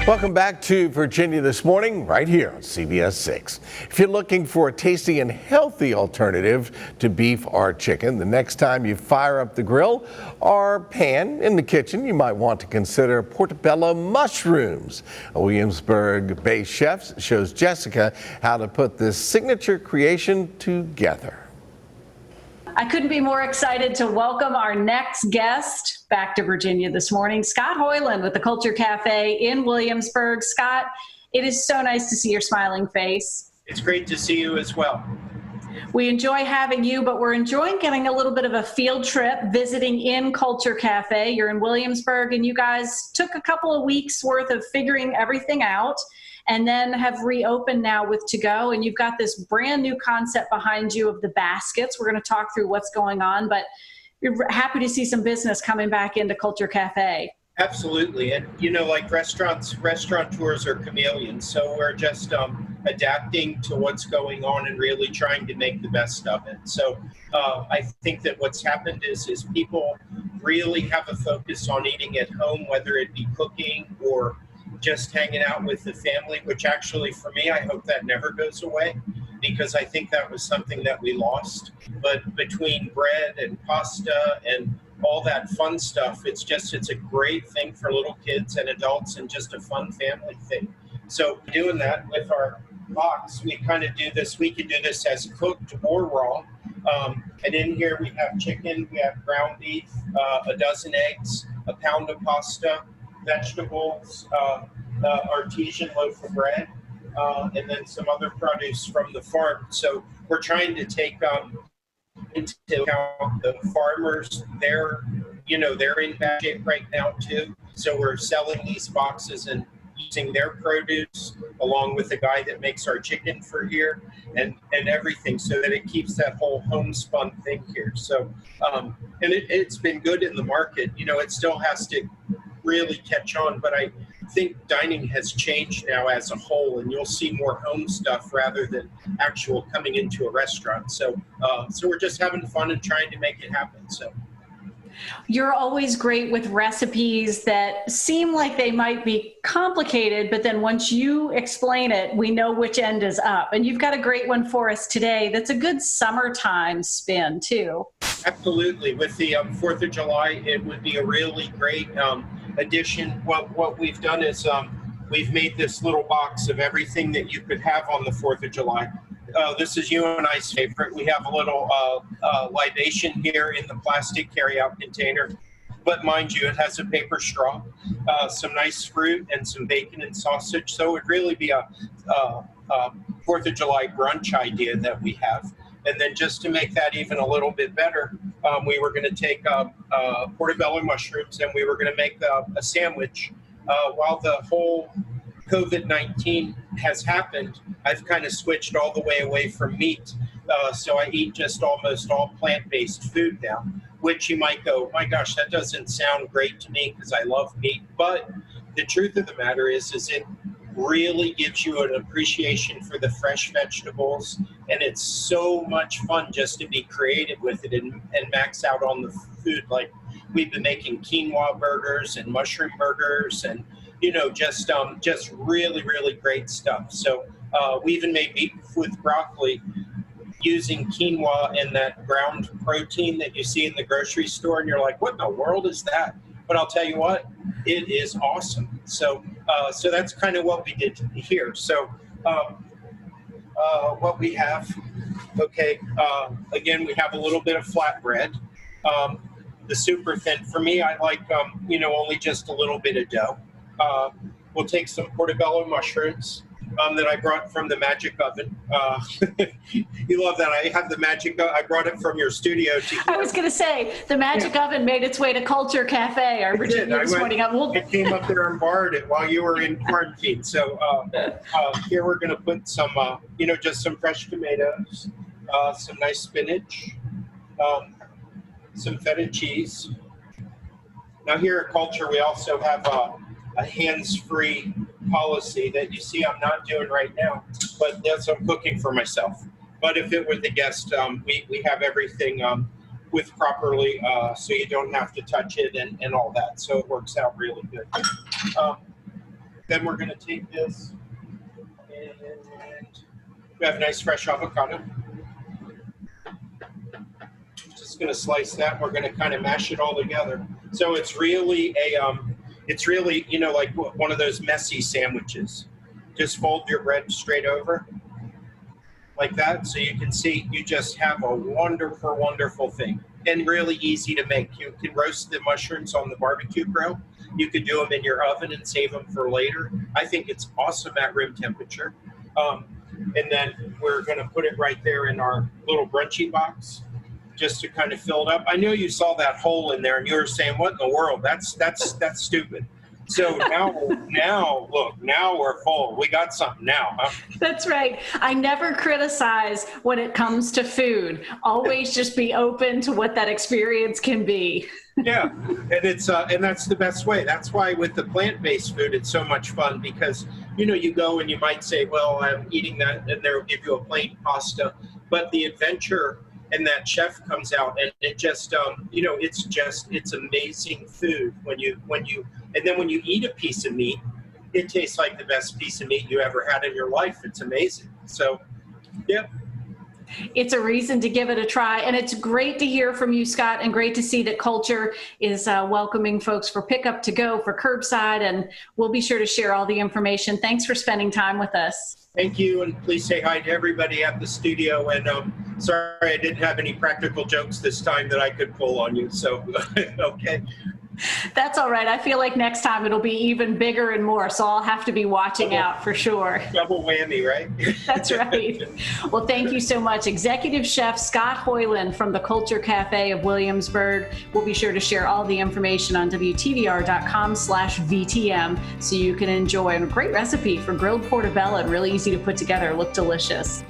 Welcome back to Virginia This Morning, right here on CBS 6. If you're looking for a tasty and healthy alternative to beef or chicken, the next time you fire up the grill or pan in the kitchen, you might want to consider portobello mushrooms. A Williamsburg-based chef shows Jessica how to put this signature creation together. I couldn't be more excited to welcome our next guest back to Virginia This Morning, Scott Hoyland with the Culture Cafe in Williamsburg. Scott, it is so nice to see your smiling face. It's great to see you as well. We enjoy having you, but we're enjoying getting a little bit of a field trip visiting in Culture Cafe. You're in Williamsburg, and you guys took a couple of weeks worth of figuring everything out and then have reopened now with To Go, and you've got this brand new concept behind you of the baskets. We're going to talk through what's going on, but you're happy to see some business coming back into Culture Cafe. Absolutely. And, you know, like restaurateurs are chameleons, so we're just adapting to what's going on and really trying to make the best of it. So I think that what's happened is people really have a focus on eating at home, whether it be cooking or just hanging out with the family, which actually for me, I hope that never goes away, because I think that was something that we lost. But between bread and pasta and all that fun stuff, it's a great thing for little kids and adults and just a fun family thing. So doing that with our box, we kind of do this, we can do this as cooked or raw. And in here we have chicken, we have ground beef, a dozen eggs, a pound of pasta, vegetables, artesian loaf of bread, and then some other produce from the farm. So we're trying to take into account the farmers. They're in bad shape right now too. So we're selling these boxes and using their produce along with the guy that makes our chicken for here and everything, so that it keeps that whole homespun thing here. So and it's been good in the market. You know, it still has to really catch on, but I think dining has changed now as a whole, and you'll see more home stuff rather than actual coming into a restaurant. So we're just having fun and trying to make it happen. So you're always great with recipes that seem like they might be complicated, but then once you explain it, we know which end is up. And you've got a great one for us today that's a good summertime spin too. Absolutely. With the 4th of July, it would be a really great addition. What we've done is we've made this little box of everything that you could have on the 4th of July. This is you and I's favorite. We have a little libation here in the plastic carryout container. But mind you, it has a paper straw, some nice fruit, and some bacon and sausage. So it would really be a 4th of July brunch idea that we have. And then just to make that even a little bit better, we were going to take portobello mushrooms and we were going to make a sandwich. While the whole COVID-19 has happened, I've kind of switched all the way away from meat. So I eat just almost all plant-based food now, which you might go, my gosh, that doesn't sound great to me because I love meat. But the truth of the matter is it really gives you an appreciation for the fresh vegetables, and it's so much fun just to be creative with it and max out on the food. Like we've been making quinoa burgers and mushroom burgers, and just really, really great stuff. So we even made meat with broccoli using quinoa and that ground protein that you see in the grocery store, and you're like, what in the world is that? But I'll tell you what, it is awesome. So that's kind of what we did here. So what we have, again, we have a little bit of flatbread. The super thin, for me, I like, only just a little bit of dough. We'll take some portobello mushrooms that I brought from the Magic Oven. You love that. I have the Magic Oven. I brought it from your studio. I was going to say, the Magic Oven made its way to Culture Cafe, our Virginia This Morning. It came up there and borrowed it while you were in quarantine. So here we're going to put some, just some fresh tomatoes, some nice spinach, some feta cheese. Now here at Culture, we also have a hands-free policy that you see I'm not doing right now, but that's I'm cooking for myself. But if it were the guest, we have everything with properly, so you don't have to touch it and all that. So it works out really good. then we're going to take this and we have nice fresh avocado. Just going to slice that. We're going to kind of mash it all together. So it's really you know, like one of those messy sandwiches. Just fold your bread straight over like that, so you can see you just have a wonderful, wonderful thing, and really easy to make. You can roast the mushrooms on the barbecue grill. You could do them in your oven and save them for later. I think it's awesome at room temperature. And then we're going to put it right there in our little brunchy box, just to kind of fill it up. I know you saw that hole in there, and you were saying, "What in the world? That's stupid." So now look, now we're full. We got something now, huh? That's right. I never criticize when it comes to food. Always just be open to what that experience can be. Yeah, and it's and that's the best way. That's why with the plant-based food, it's so much fun, because you know, you go and you might say, "Well, I'm eating that," and they'll give you a plain pasta, but the adventure and that chef comes out, and it just you know, it's amazing food when you and then when you eat a piece of meat, it tastes like the best piece of meat you ever had in your life. It's amazing. So, yeah. It's a reason to give it a try. And it's great to hear from you, Scott, and great to see that Culture is welcoming folks for pickup to go, for curbside, and we'll be sure to share all the information. Thanks for spending time with us. Thank you, and please say hi to everybody at the studio. And sorry I didn't have any practical jokes this time that I could pull on you. So, okay. That's all right. I feel like next time it'll be even bigger and more, so I'll have to be watching out for sure. Double whammy, right? That's right. Well, thank you so much. Executive Chef Scott Hoyland from the Culture Cafe of Williamsburg. We'll be sure to share all the information on WTVR.com/VTM so you can enjoy a great recipe for grilled portobello, and really easy to put together. Look delicious.